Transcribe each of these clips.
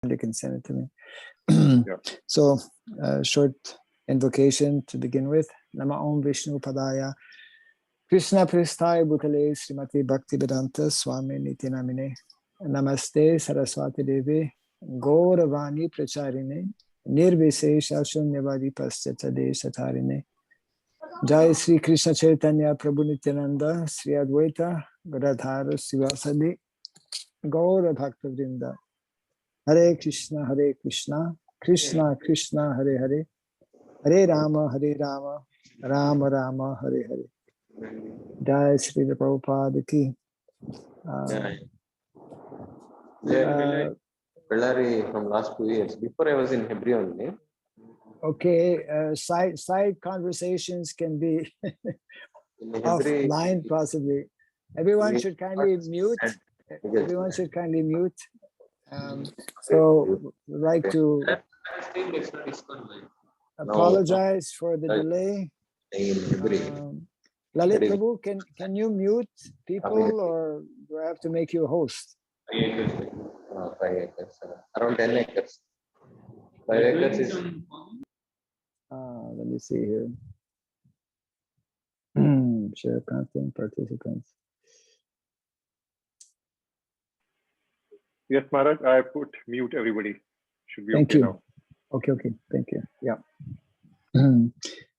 You can send it to me. Yeah. So, short invocation to begin with. Nama Om Vishnu Padaya Krishna Pristaya Bhutale Srimati Bhakti Vedanta Swami Niti Namine Namaste Saraswati Devi Gauravani Pracharine Nirvisesha Shunyavadi Paschata Deshatarine Jai Sri Krishna Chaitanya Prabhu Nityananda Sri Advaita Gadadhara Sivasadi Gaura Bhakta Vrinda Hare Krishna Krishna Krishna Hare Hare Hare Rama Rama Rama Hare Hare. Jai Sri Prabhupada ki. Bellary from last 2 years. Before I was in Hebrew only. Okay, side conversations can be offline possibly. Everyone should kindly mute. Everyone should kindly mute. So we'd like to apologize for the delay. Lalit Prabhu, can you mute people or do I have to make you a host? 5 acres. Around 10 acres. 5 acres is... let me see here. Share content, participants. Yes, Maharaj, I put mute everybody. Should be Thank okay you. now. Okay, thank you. Yeah.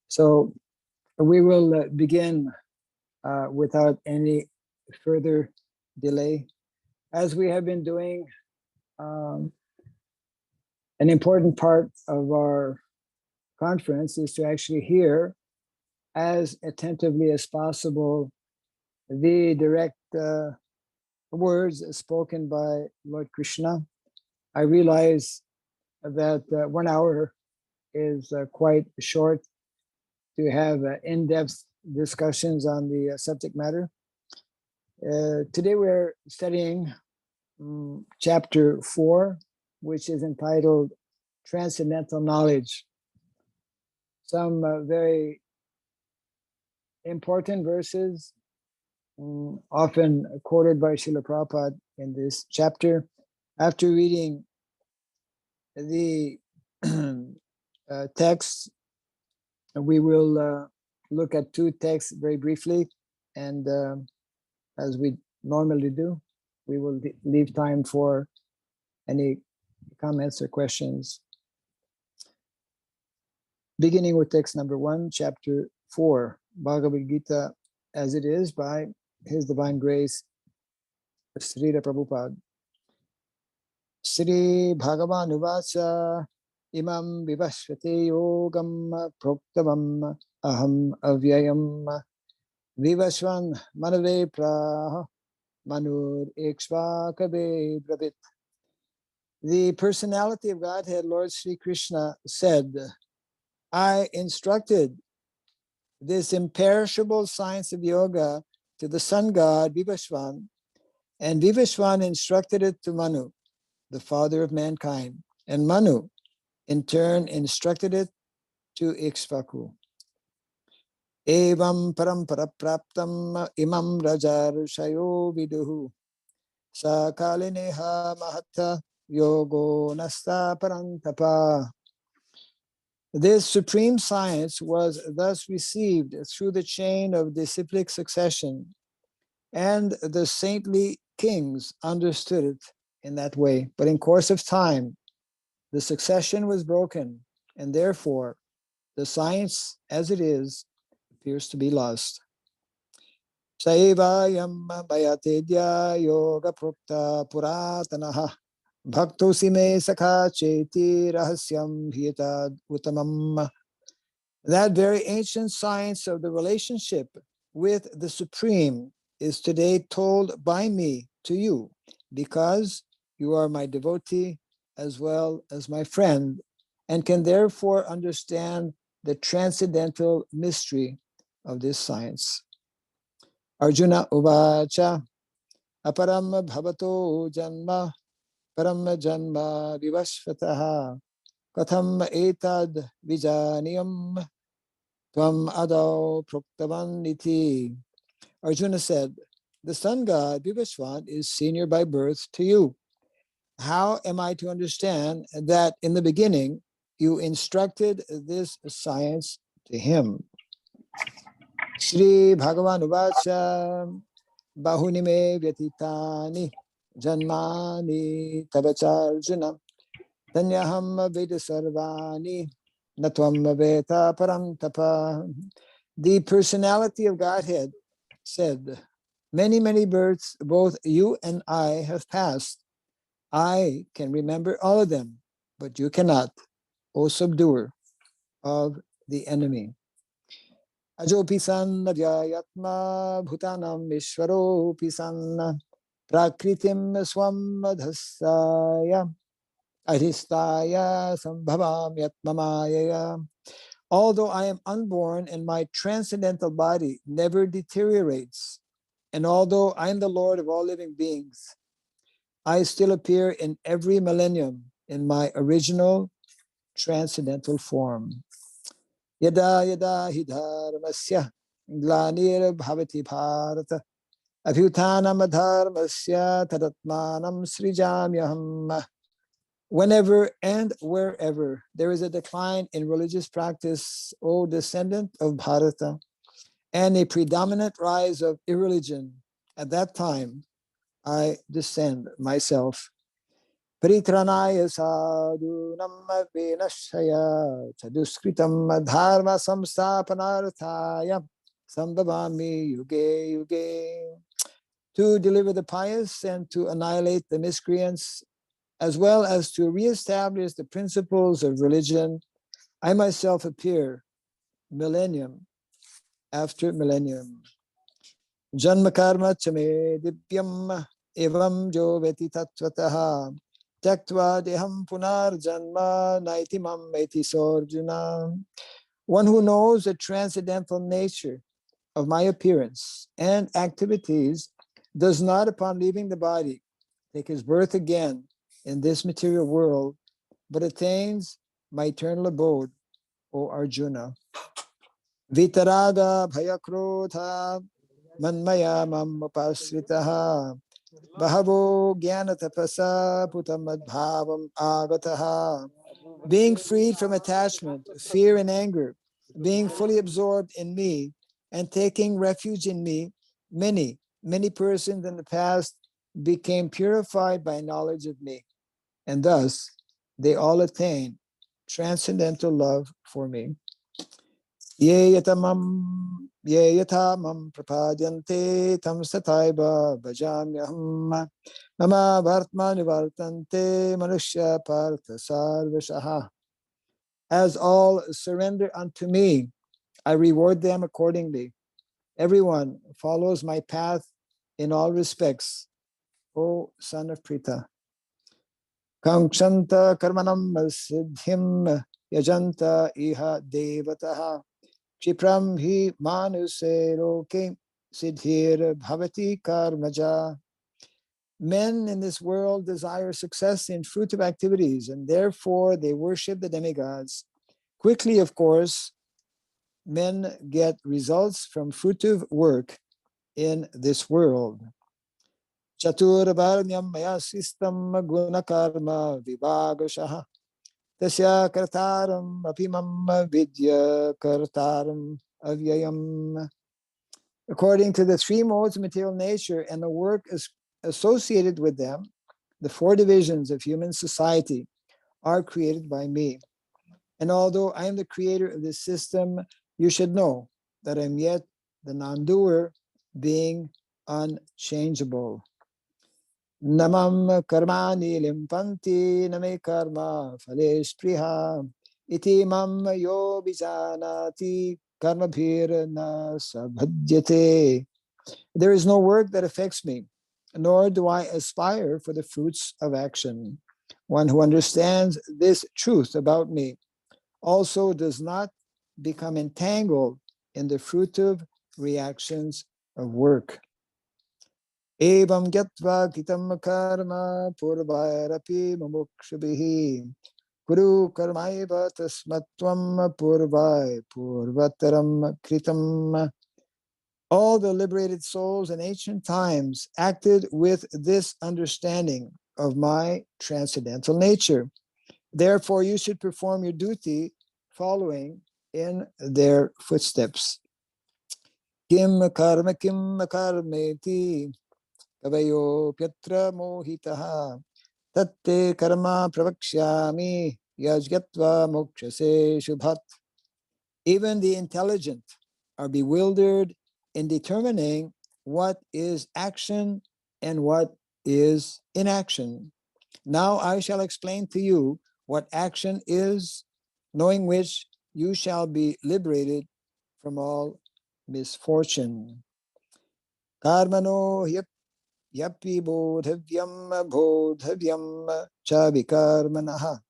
So we will begin without any further delay. As we have been doing, an important part of our conference is to actually hear as attentively as possible the direct words spoken by Lord Krishna. I realize that 1 hour is quite short to have in-depth discussions on the subject matter. Today we're studying chapter 4, which is entitled Transcendental Knowledge. Some very important verses, often quoted by Srila Prabhupada in this chapter. After reading the text, we will look at 2 texts very briefly, and as we normally do, we will leave time for any comments or questions. Beginning with text number 1, chapter 4, Bhagavad Gita, as it is by His Divine Grace, Srila Prabhupada. Sri Bhagavan Uvacha Imam Vivashvate Yogam Proktavam Aham Avyayam Vivashvan Manave Praha Manur Ekshvakabe Brabit. The personality of Godhead, Lord Sri Krishna, said, I instructed this imperishable science of yoga to the sun god Vivashvan, and Vivashvan instructed it to Manu, the father of mankind, and Manu in turn instructed it to Ikshvaku. Evam parampara praptam imam raja rushayo viduhu sakalineha mahatta yogo nasta parantapa. This supreme science was thus received through the chain of disciplic succession, and the saintly kings understood it in that way. But in course of time, the succession was broken, and therefore the science as it is appears to be lost. Saivayam bayatedya yoga prokta puratanaha bhaktosi me sakha cheti rahasyam hiyatad uttamam. That very ancient science of the relationship with the Supreme is today told by me to you, because you are my devotee as well as my friend, and can therefore understand the transcendental mystery of this science. Arjuna uvacha aparam bhavato janma param janma vivashvataha katham etad vijaniyam tvam adau proktavan niti. Arjuna said, the sun god Vivashvan is senior by birth to you. how am I to understand that in the beginning you instructed this science to him? Shri Bhagavan Uvacha Bahuni me vyatitani janmani tabacharjuna tanyaham veda sarvani natvam veta param tapa. The personality of Godhead said, many, many births both you and I have passed. I can remember all of them, but you cannot, O subduer of the enemy. Ajo pisan vyayatma bhutanam ishvaro pisan prakritim swam adhasaya adhistaya sambhavam yatmamayaya. Although I am unborn and my transcendental body never deteriorates, and although I am the Lord of all living beings, I still appear in every millennium in my original transcendental form. Yada yada hi dharmasya glanir bhavati bharata abhyutanam adharmasya tadatmanam srijamyaham. Whenever and wherever there is a decline in religious practice, O descendant of Bharata, and a predominant rise of irreligion, at that time I descend myself. Paritranaya sadhunam vinashaya chaduskritam dharma samstapanarthaya sambhavami yuge yuge. To deliver the pious and to annihilate the miscreants, as well as to reestablish the principles of religion, I myself appear millennium after millennium. Janma karma chame divyam evam jo veti tattvataha tyaktva deham punar janma naitimam eti sorjuna. One who knows the transcendental nature of my appearance and activities does not, upon leaving the body, take his birth again in this material world, but attains my eternal abode, O Arjuna. Vitaraga bhayakrotha manmaya mam upasritaha bahavo jnana tapasa putamadbhavam agataha. Being freed from attachment, fear, and anger, being fully absorbed in me, and taking refuge in me, many, many persons in the past became purified by knowledge of me, and thus they all attain transcendental love for me. Ye yatha mam prapadyante tam sataiva bhajamyaham mama bhartma nivartante manushya partha sarvashaha. As all surrender unto me, I reward them accordingly. Everyone follows my path in all respects, O son of Pritha. Kankshanta karmanam siddhim yajanta iha devataha Kshipram hi manuse loke siddhir bhavati karmaja. Men in this world desire success in fruitive activities, and therefore they worship the demigods. Quickly, of course, men get results from fruitive work in this world. Chatur varnyam maya sistam gunakarma vivagashaha tasya kartaram apimam vidya kartaram avyayam. According to the three modes of material nature and the work associated with them, the four divisions of human society are created by me. And although I am the creator of this system, you should know that I am yet the non-doer, being unchangeable. Namam karmani limpanti name karma phale spriha iti mam yo bijanati karma bhir na sabhadyate. There is no work that affects me, nor do I aspire for the fruits of action. One who understands this truth about me also does not become entangled in the fruitive reactions of work. Evam gyatva kitam karma purvairapi mumukshabhihi kuru karmaiva tasmatvam purvai purvataram kritam. All the liberated souls in ancient times acted with this understanding of my transcendental nature. Therefore, you should perform your duty following in their footsteps. Kim karmeti kavayo pyatra mohitaha tatte karma pravakshyami yajgatva mokshase shubhat. Even the intelligent are bewildered in determining what is action and what is inaction. Now I shall explain to you what action is, knowing which you shall be liberated from all misfortune. Karmano yapi bodhavyam bodhavyam cha vikarmanaha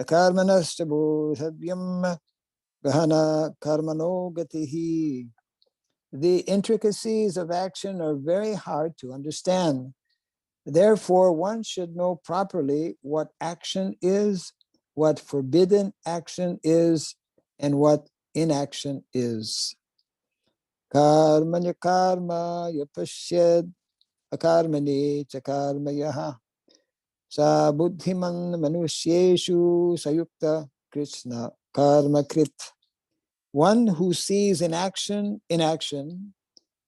akarmanasta bodhavyam gahana karmano gatihi. The intricacies of action are very hard to understand. Therefore, one should know properly what action is, what forbidden action is, and what inaction is. Karmanya karma yapashyad akarmani cha karmayaha sa buddhiman manusyeshu sayukta krishna karma krit. One who sees inaction and action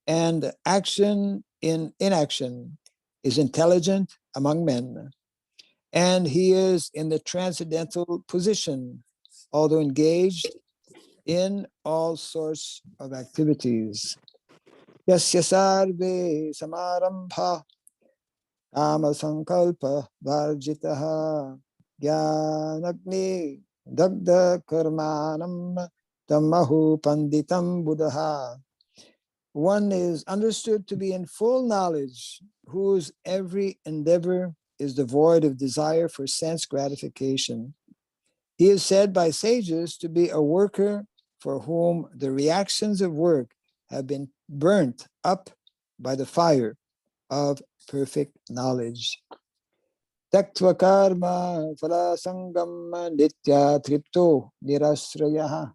in inaction is intelligent among men, and he is in the transcendental position, although engaged in all sorts of activities. Yasya sarve samarambha kama sankalpa varjitaha jnanagni dagda karmanam tamahu panditam buddha. One is understood to be in full knowledge, whose every endeavor is devoid of desire for sense gratification. He is said by sages to be a worker for whom the reactions of work have been burnt up by the fire of perfect knowledge. Taktva karma phala sangam nitya tripto nirasrayaha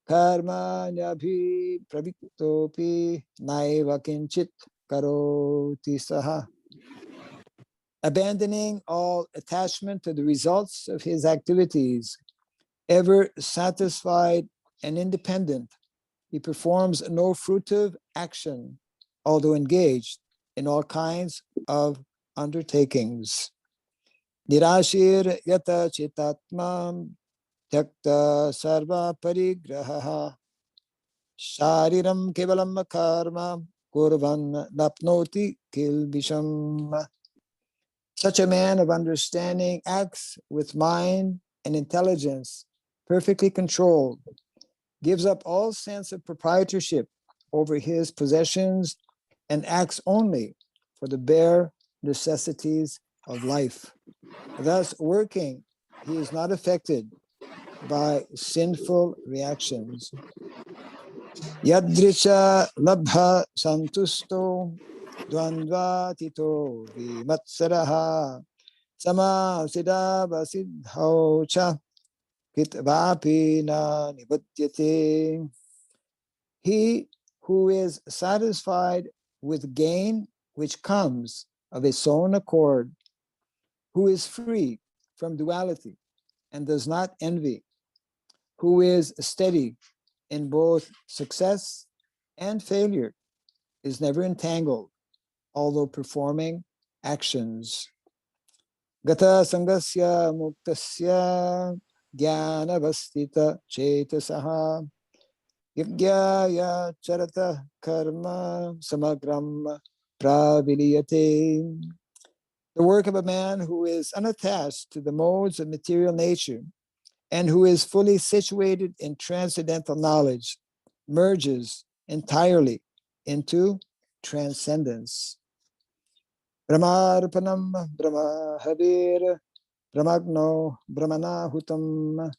karma nyabhi praviktopi naiva kinchit karoti saha. Abandoning all attachment to the results of his activities, ever satisfied and independent, he performs no fruitive action, although engaged in all kinds of undertakings. Nirashir yata chitatmam tyakta sarva parigraha shariram kevalam karma kurvan napnoti kilbisham. Such a man of understanding acts with mind and intelligence perfectly controlled, gives up all sense of proprietorship over his possessions, and acts only for the bare necessities of life. Thus, working, he is not affected by sinful reactions. Yadrisha labha santusto dvandvatito vimatsaraha samasidava siddhau cha kitvapi na nibudyate. He who is satisfied with gain which comes of its own accord, who is free from duality and does not envy, who is steady in both success and failure, is never entangled, although performing actions. Gata sangasya muktasya jnanavastita chetasaha yajnaya charata karma samagram praviliyate. The work of a man who is unattached to the modes of material nature and who is fully situated in transcendental knowledge merges entirely into transcendence. Brahmarpanam brahmahavir brahmagno brahmanahutam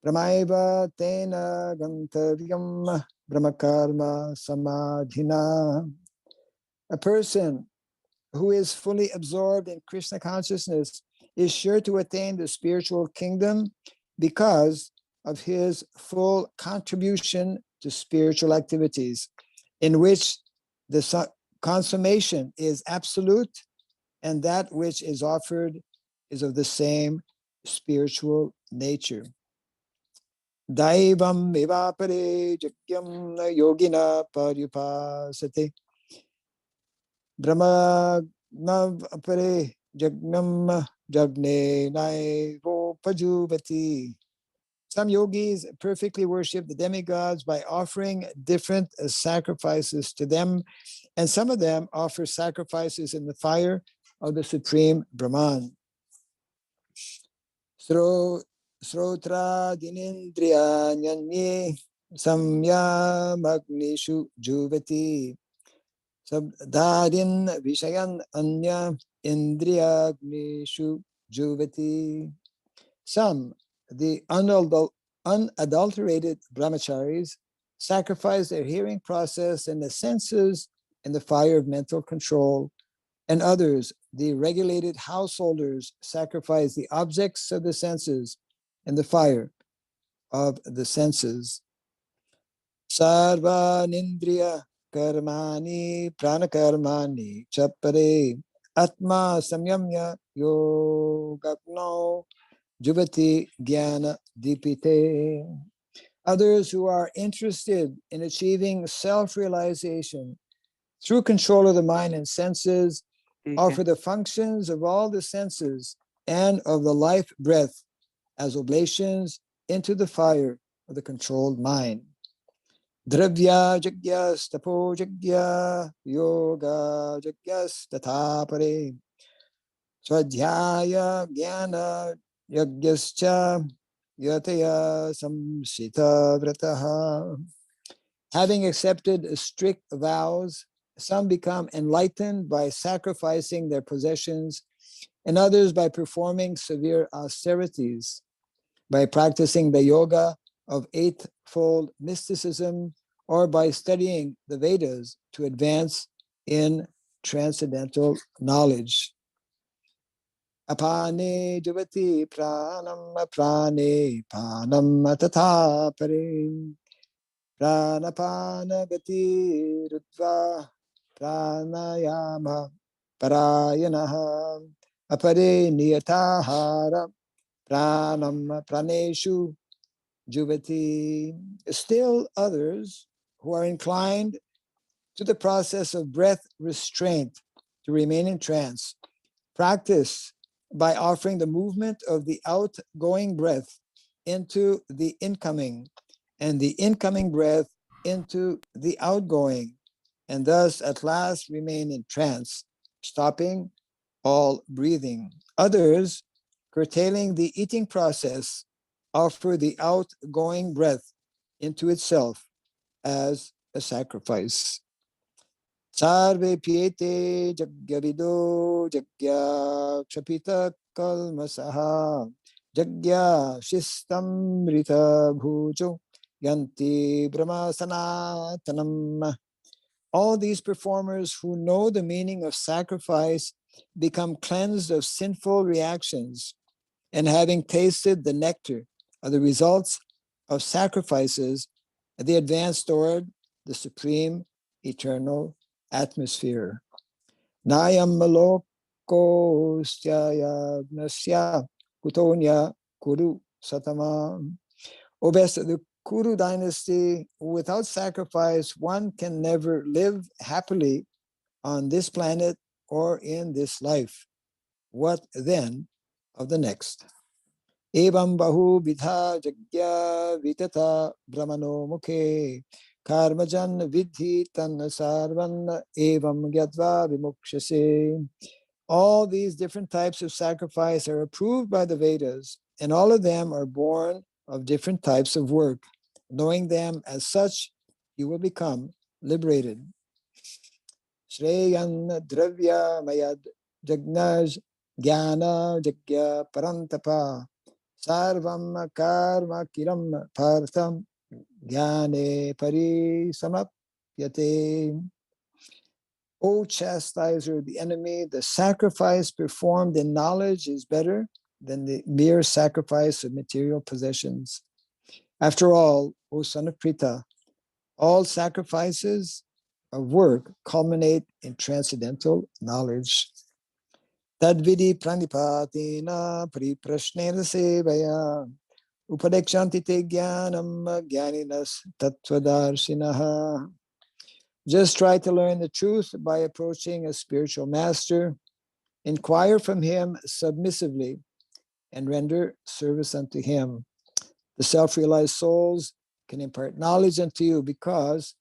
brahmaiva tena gantavyam brahmakarma samadhina. A person who is fully absorbed in Krishna consciousness is sure to attain the spiritual kingdom because of his full contribution to spiritual activities, in which the consummation is absolute and that which is offered is of the same spiritual nature. Daivam evapare jagyam yogina paryupasate brahma apare jagnam jagne naivo pajuvati. Some yogis perfectly worship the demigods by offering different sacrifices to them, and some of them offer sacrifices in the fire of the supreme Brahman. Srotra dinindriya nyanye samyamagnishu juvati sabdarin vishayan anya indriyagnishu juvati. Some, the unadulterated brahmacharis, sacrifice their hearing process and the senses in the fire of mental control, and others, the regulated householders, sacrifice the objects of the senses in the fire of the senses. Sarva nindriya karmani pranakarmani chapare atma samyamya yogagno juvati jnana dipite. Others who are interested in achieving self-realization through control of the mind and senses offer the functions of all the senses and of the life breath as oblations into the fire of the controlled mind. Dravya jagyas tapo jagya yoga jagyas tathapare swadhyaya jnana yagyascha yataya samsita vrataha. Having accepted strict vows, some become enlightened by sacrificing their possessions, and others by performing severe austerities, by practicing the yoga of eightfold mysticism, or by studying the Vedas to advance in transcendental knowledge. Apane javati pranam prane panam tatha pare pranapana gati rutva pranayama parayanaha apare niyatahara pranam praneshu juvati. Still others who are inclined to the process of breath restraint to remain in trance practice by offering the movement of the outgoing breath into the incoming and the incoming breath into the outgoing, and thus at last remain in trance, stopping all breathing. Others, curtailing the eating process, offer the outgoing breath into itself as a sacrifice. Sarve piete jagyavido jagya kshapita kalmasaha jagya shistam rita bhujo yanti brahma sanatanam. All these performers who know the meaning of sacrifice become cleansed of sinful reactions, and having tasted the nectar of the results of sacrifices, they advance toward the supreme eternal atmosphere. Nayam maloko yagnasya kutonya kuru satama. O best of the Kuru dynasty, without sacrifice, one can never live happily on this planet or in this life. What then of the next? Evam bahu vidha jagya vitata brahmano mukhe karmajan vidhi tan sarvan evam gyatva vimukshase. All these different types of sacrifice are approved by the Vedas, and all of them are born of different types of work. Knowing them as such, you will become liberated. Shreyan dravya mayad jagnaj jnana jagya parantapa sarvam karma kiram partham jnane parisamapyate. O chastiser of the enemy, the sacrifice performed in knowledge is better than the mere sacrifice of material possessions. After all, O son of Pritha, all sacrifices of work culminate in transcendental knowledge. Tadvidi pranipatina pariprashnena sevaya upadekshanti te jnanam jnaninas tattvadarshinaha. Just try to learn the truth by approaching a spiritual master. Inquire from him submissively and render service unto him. The self-realized souls can impart knowledge unto you because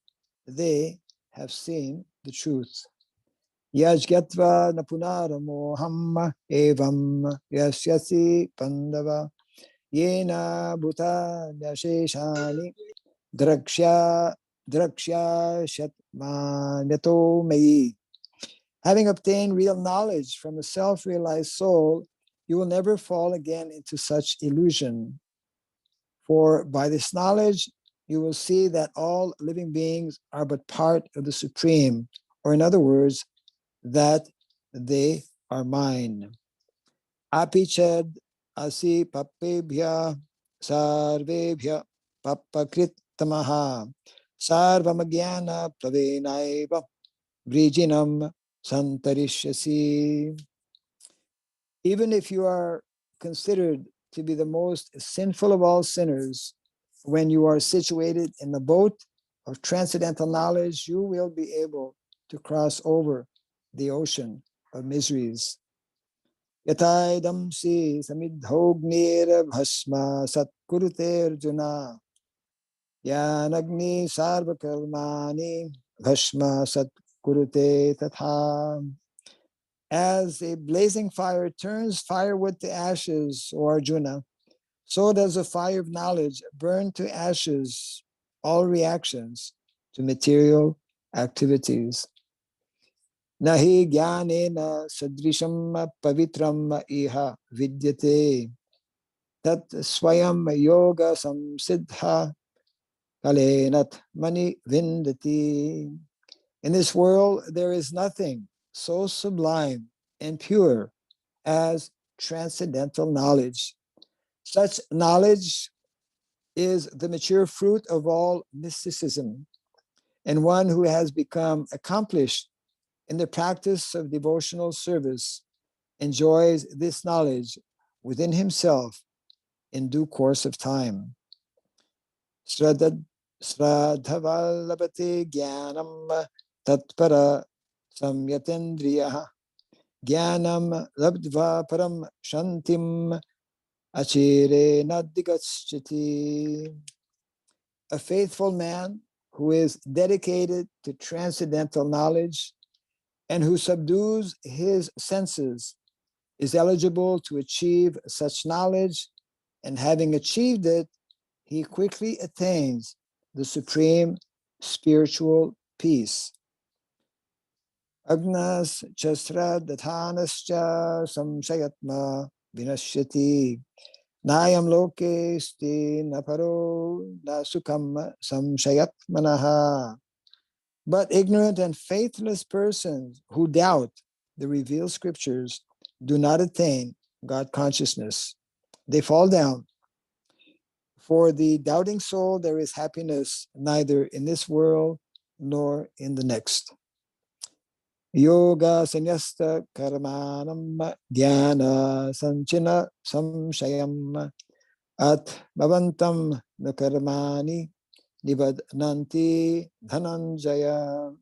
they have seen the truth. Yajgatva napunaramoham evam yasyasi pandava yena bhuta nyasheshani drakshya shatmanyato mei. Having obtained real knowledge from a self-realized soul, you will never fall again into such illusion. For by this knowledge, you will see that all living beings are but part of the Supreme, or in other words, that they are mine. Apiched asi papebhya sarvebhya papakrit tamaha sarvamagyana pravenaiva vrijinam santarishyasi. Even if you are considered to be the most sinful of all sinners, when you are situated in the boat of transcendental knowledge, you will be able to cross over the ocean of miseries. Yataidam si samidhognir bhasma satkurute arjuna yanagni sarvakarmani bhasma satkurute tatha. As a blazing fire turns firewood to ashes, O Arjuna, so does a fire of knowledge burn to ashes all reactions to material activities. Nahi jnanena sadrisham pavitram iha vidyate tat swayam yoga samsiddha kalenat mani vindati. In this world, there is nothing so sublime and pure as transcendental knowledge. Such knowledge is the mature fruit of all mysticism, and one who has become accomplished in the practice of devotional service enjoys this knowledge within himself in due course of time. Sradhavallabhate jnanam tatpara samyatendriya jnanam labdva param shantim achire nadigatschati. A faithful man who is dedicated to transcendental knowledge and who subdues his senses is eligible to achieve such knowledge, and having achieved it, he quickly attains the supreme spiritual peace. Agnas chasra dathanascha samshayatma vinashyati nayam loke sti naparo nasukam samshayat manaha. But ignorant and faithless persons who doubt the revealed scriptures do not attain God consciousness. They fall down. For the doubting soul, there is happiness neither in this world nor in the next. Yoga sanyasta karmanam dhyana sanchina samshayam at bhavantam na karmani nibadnanti dhananjaya.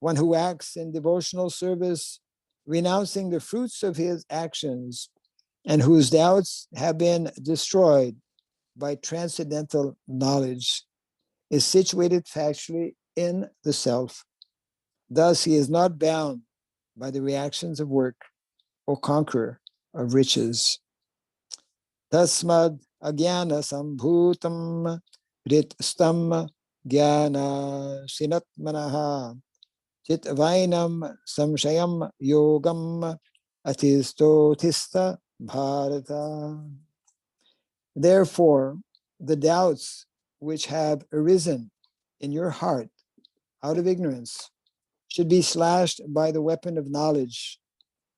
One who acts in devotional service, renouncing the fruits of his actions, and whose doubts have been destroyed by transcendental knowledge, is situated factually in the self. Thus, he is not bound by the reactions of work or conqueror of riches. Tasmad agyana sambhutam ritstam jnana sinatmanaha chit vainam samshayam yogam atistotista bharata. Therefore, the doubts which have arisen in your heart out of ignorance should be slashed by the weapon of knowledge.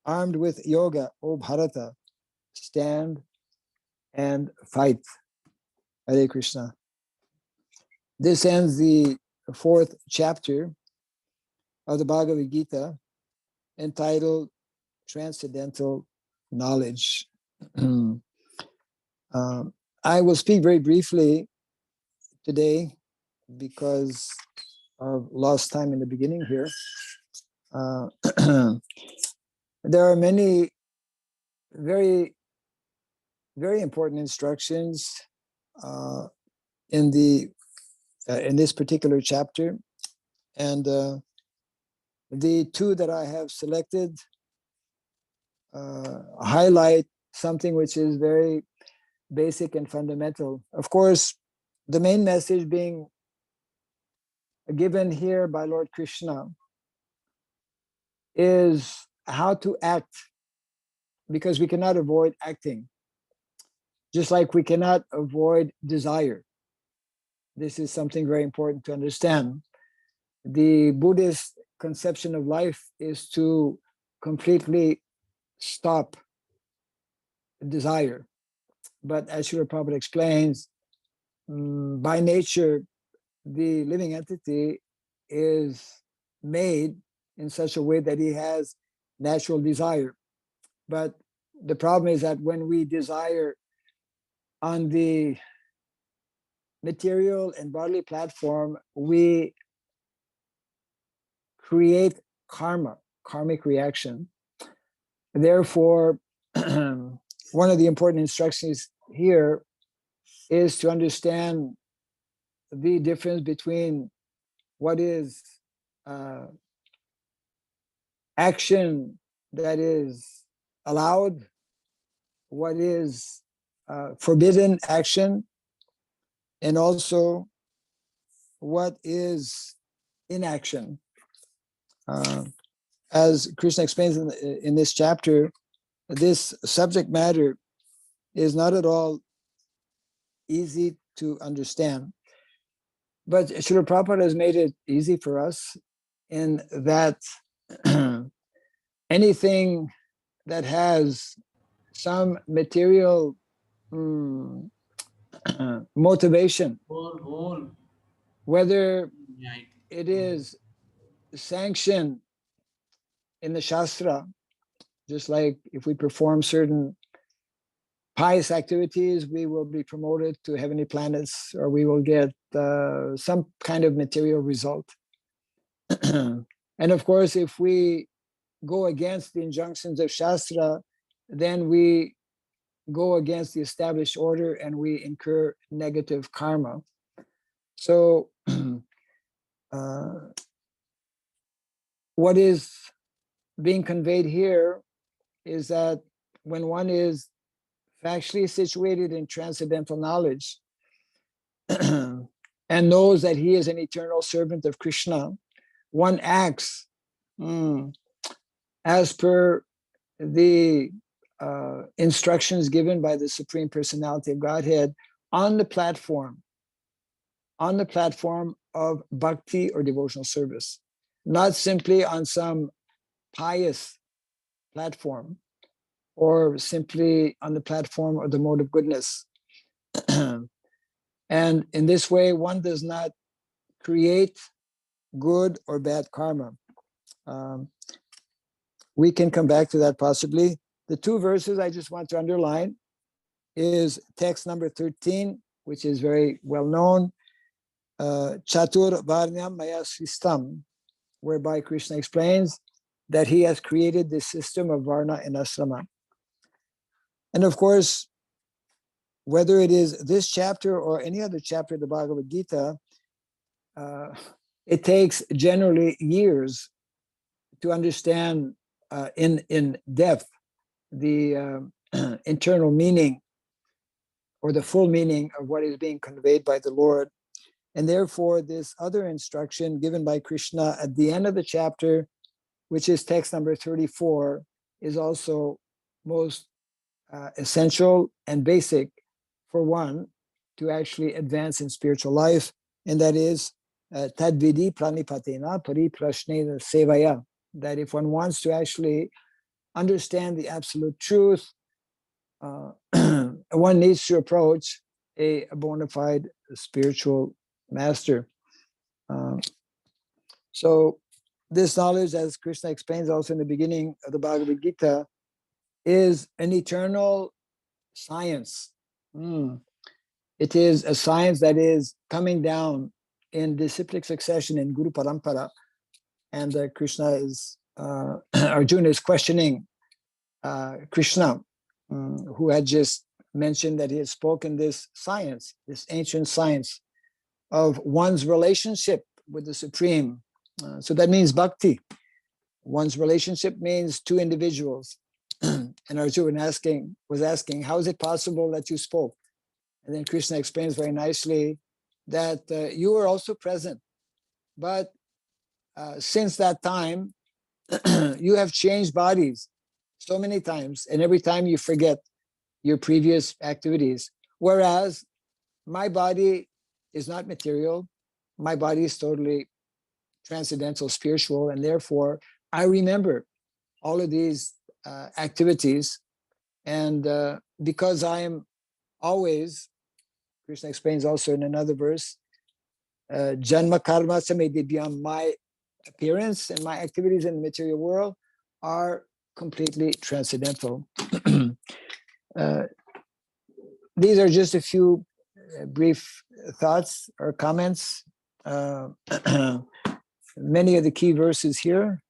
Armed with yoga, O Bharata, stand and fight. Hare Krishna. This ends the fourth chapter of the Bhagavad Gita, entitled transcendental knowledge. I will speak very briefly today because of lost time in the beginning here. There are many very, very important instructions in this particular chapter, and the two that I have selected highlight something which is very basic and fundamental. Of course, the main message being given here by Lord Krishna is how to act, because we cannot avoid acting, just like we cannot avoid desire. This is something very important to understand. The Buddhist conception of life is to completely stop desire. But as Srila Prabhupada explains, by nature, the living entity is made in such a way that he has natural desire. But the problem is that when we desire on the material and bodily platform, we create karmic reaction. Therefore, one of the important instructions here is to understand the difference between what is action that is allowed, what is forbidden action, and also what is inaction. As Krishna explains in this chapter, this subject matter is not at all easy to understand. But Srila Prabhupada has made it easy for us in that anything that has some material motivation, whether it is sanctioned in the Shastra, just like if we perform certain pious activities, we will be promoted to heavenly planets, or we will get some kind of material result. And of course, if we go against the injunctions of Shastra, then we go against the established order and we incur negative karma. So what is being conveyed here is that when one is factually situated in transcendental knowledge and knows that he is an eternal servant of Krishna, one acts as per the instructions given by the Supreme Personality of Godhead on the platform of bhakti or devotional service, not simply on some pious platform or simply on the platform of the mode of goodness. And in this way, one does not create good or bad karma. We can come back to that possibly. The two verses I just want to underline is text number 13, which is very well known, Chatur Varnyam Maya Sistam, whereby Krishna explains that he has created this system of Varna and Asrama. And of course, whether it is this chapter or any other chapter of the Bhagavad Gita, it takes generally years to understand in depth the internal meaning or the full meaning of what is being conveyed by the Lord. And therefore, this other instruction given by Krishna at the end of the chapter, which is text number 34, is also most essential and basic for one to actually advance in spiritual life. And that is tadvidi pranipatena pariprashnena sevaya, that if one wants to actually understand the absolute truth, one needs to approach a bona fide spiritual master. So this knowledge, as Krishna explains also in the beginning of the Bhagavad Gita, is an eternal science. It is a science that is coming down in disciplic succession in Guru Parampara. And Krishna is, Arjuna is questioning Krishna, who had just mentioned that he had spoken this science, this ancient science of one's relationship with the Supreme. So that means bhakti. One's relationship means two individuals. And Arjuna was asking, how is it possible that you spoke? And then Krishna explains very nicely that you were also present. But since that time, you have changed bodies so many times, and every time you forget your previous activities. Whereas my body is not material. My body is totally transcendental, spiritual, and therefore I remember all of these activities. And because I am always, Krishna explains also in another verse, Janma karma samedibhyam, my appearance and my activities in the material world are completely transcendental. These are just a few brief thoughts or comments. Many of the key verses here,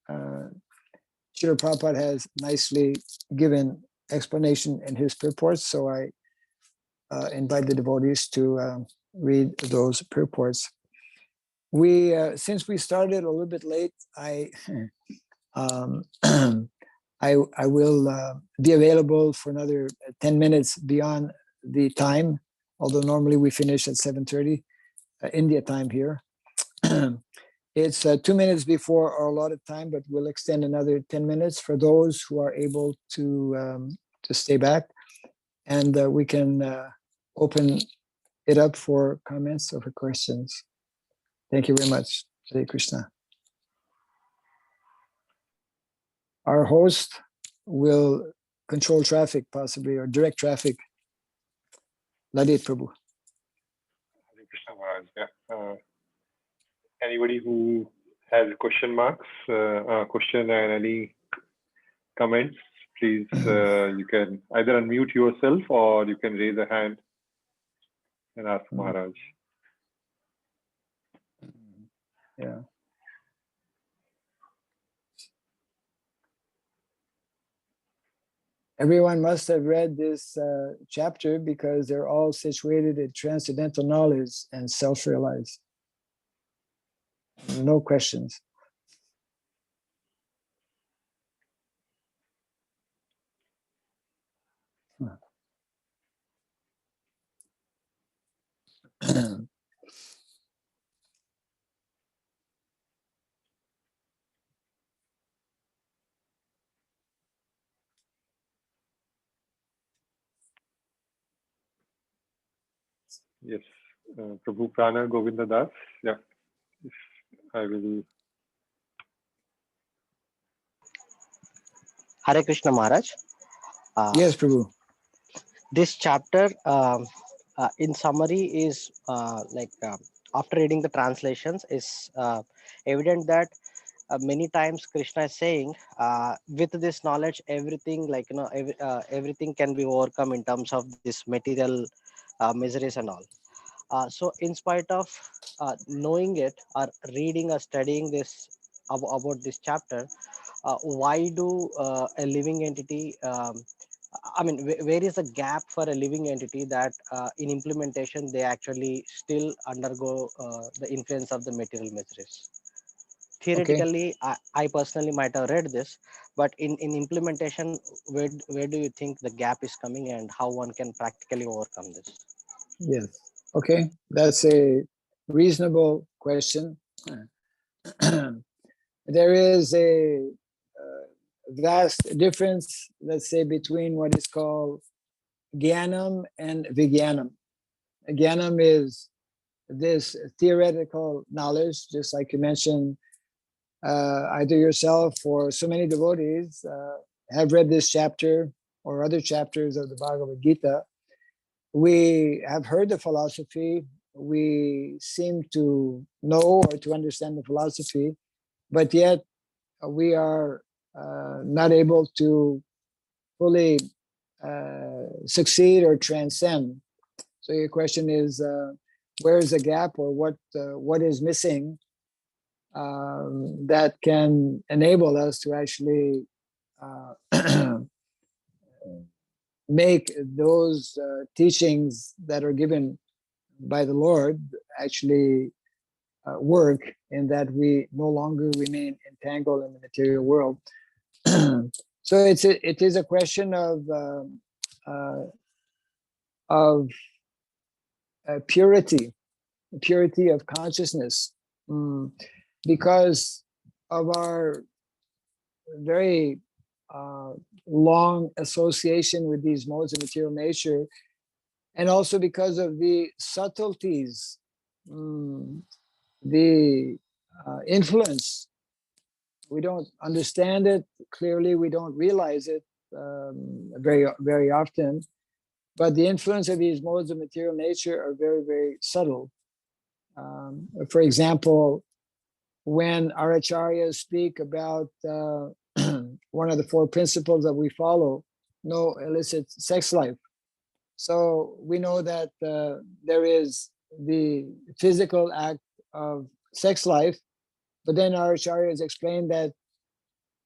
Srila Prabhupada has nicely given explanation in his purports, so I invite the devotees to read those purports. We, since we started a little bit late, I will be available for another 10 minutes beyond the time, although normally we finish at 7:30 India time here. It's 2 minutes before our allotted time, but we'll extend another 10 minutes for those who are able to stay back, and we can open it up for comments or for questions. Thank you very much. Hare Krishna. Our host will control traffic, possibly, or direct traffic. Lalit Prabhu. Hare Krishna Maharaj. Yeah. Anybody who has question marks, question and any comments, please, you can either unmute yourself or you can raise a hand and ask Maharaj. Yeah. Everyone must have read this chapter because they're all situated in transcendental knowledge and self-realized. No questions. Yes, Prabhu Prana Govinda Das. Yeah, if I will. Hare Krishna Maharaj. Yes, Prabhu. This chapter, in summary, is after reading the translations, is evident that many times Krishna is saying, with this knowledge, everything everything can be overcome in terms of this material miseries and all. So, in spite of knowing it or reading or studying this about this chapter, why do a living entity? Where is the gap for a living entity that in implementation they actually still undergo the influence of the material miseries? Theoretically, I personally might have read this, but in implementation, where do you think the gap is coming and how one can practically overcome this? Yes. Okay. That's a reasonable question. There is a vast difference, let's say, between what is called Jnanam and Vijnanam. Jnanam is this theoretical knowledge, just like you mentioned, either yourself or so many devotees have read this chapter or other chapters of the Bhagavad Gita. We have heard the philosophy. We seem to know or to understand the philosophy, but yet we are not able to fully succeed or transcend. So your question is, where is the gap, or what is missing that can enable us to actually make those teachings that are given by the Lord actually work, in that we no longer remain entangled in the material world. So it is a question of purity of consciousness, because of our very long association with these modes of material nature, and also because of the subtleties, the influence. We don't understand it clearly, we don't realize it very often, but the influence of these modes of material nature are very, very subtle. For example, when our acharyas speak about one of the four principles that we follow, no illicit sex life. So we know that there is the physical act of sex life, but then our acharyas explain that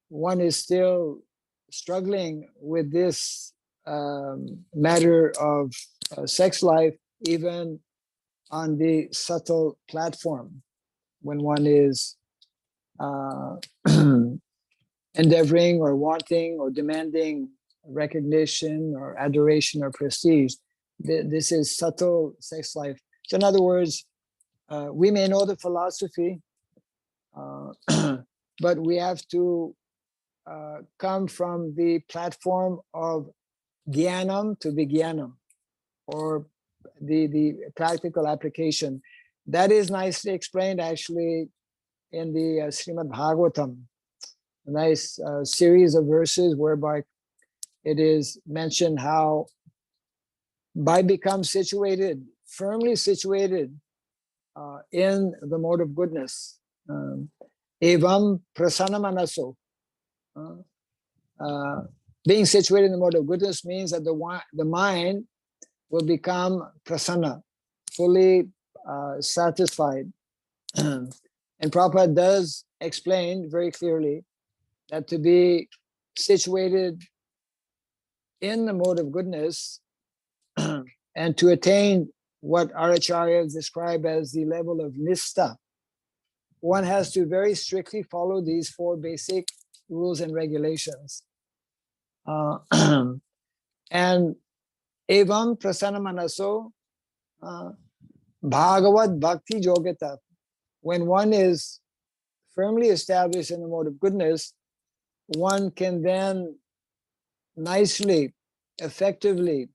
one is still struggling with this matter of sex life, even on the subtle platform, when one is endeavoring or wanting or demanding recognition or adoration or prestige. This is subtle sex life. So in other words, we may know the philosophy, but we have to come from the platform of jnanam to vijnanam, or the practical application. That is nicely explained actually in the Srimad Bhagavatam, a nice series of verses whereby it is mentioned how by become situated, firmly situated in the mode of goodness, evam prasanna manaso, being situated in the mode of goodness means that the mind will become prasanna, fully satisfied. And Prabhupada does explain very clearly that to be situated in the mode of goodness and to attain what our acharyas describe as the level of nistha, one has to very strictly follow these four basic rules and regulations. And evam prasanna manaso Bhagavad Bhakti Yogata. When one is firmly established in the mode of goodness, one can then nicely, effectively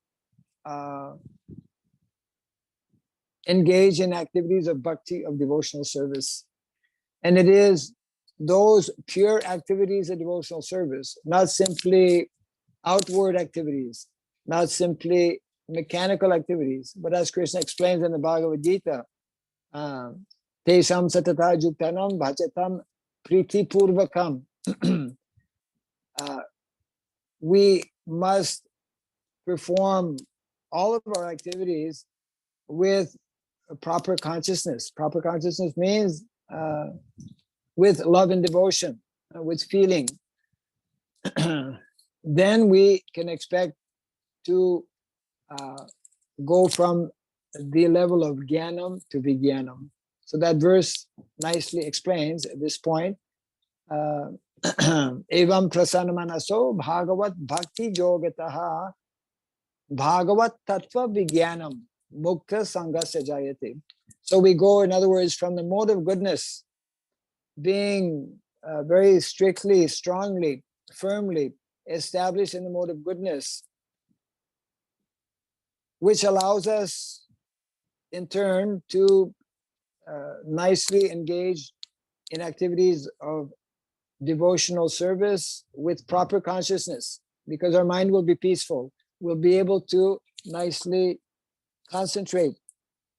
engage in activities of bhakti, of devotional service. And it is those pure activities of devotional service, not simply outward activities, not simply mechanical activities, but as Krishna explains in the Bhagavad Gita, Tesam satata juktanam bhajatam priti purvakam. We must perform all of our activities with a proper consciousness. Proper consciousness means with love and devotion, with feeling. Then we can expect to go from the level of jnanam to vijnanam. So that verse nicely explains at this point. Evam prasanna manaso bhagavat bhakti yogataha bhagavat tattva vijnanam mukta sangasya jayate. So we go, in other words, from the mode of goodness, being very strictly, strongly, firmly established in the mode of goodness, which allows us in turn to nicely engage in activities of devotional service with proper consciousness, because our mind will be peaceful. We'll be able to nicely concentrate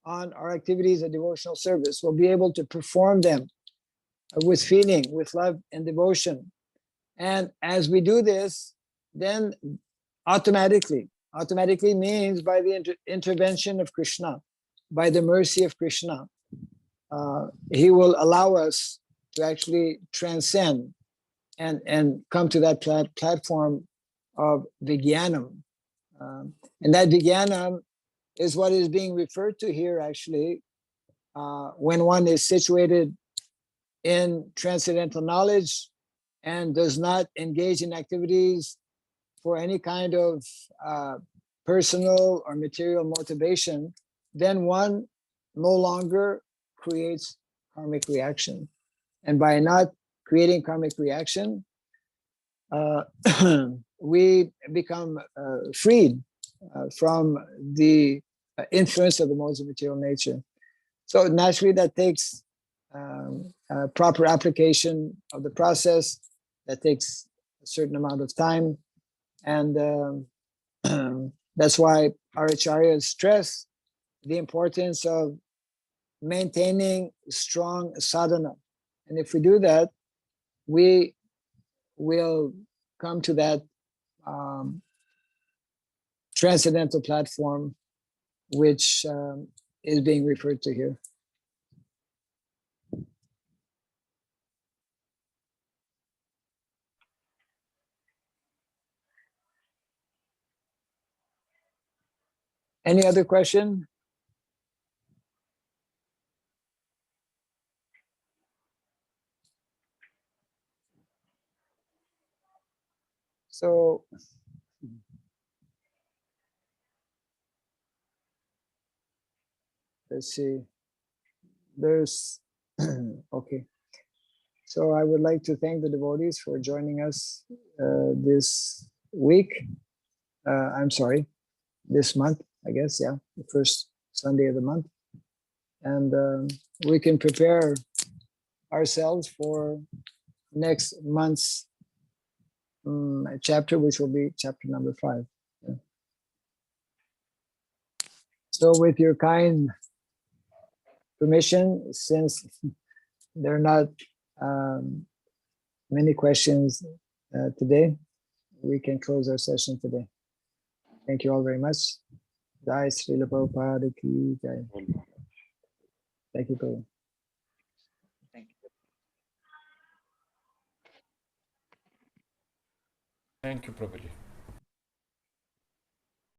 on our activities of devotional service. We'll be able to perform them with feeling, with love and devotion. And as we do this, then automatically means by the intervention of Krishna, by the mercy of Krishna, he will allow us to actually transcend and come to that platform of Vijnanam. And that Vijnanam is what is being referred to here actually, when one is situated in transcendental knowledge and does not engage in activities for any kind of personal or material motivation, then one no longer creates karmic reaction. And by not creating karmic reaction, we become freed from the influence of the modes of material nature. So naturally that takes proper application of the process, that takes a certain amount of time. And that's why our acharyas stress the importance of maintaining strong sadhana. And if we do that, we will come to that transcendental platform, which is being referred to here. Any other question? So let's see. There's okay. So I would like to thank the devotees for joining us this week. I'm sorry, this month, I guess, yeah, the first Sunday of the month. And we can prepare ourselves for next month's chapter, which will be chapter number 5. Yeah. So with your kind permission, since there are not many questions today, we can close our session today. Thank you all very much. Jai Srila Prabhupada ki jai. Thank you, Prabhu. Thank you, Prabhuji.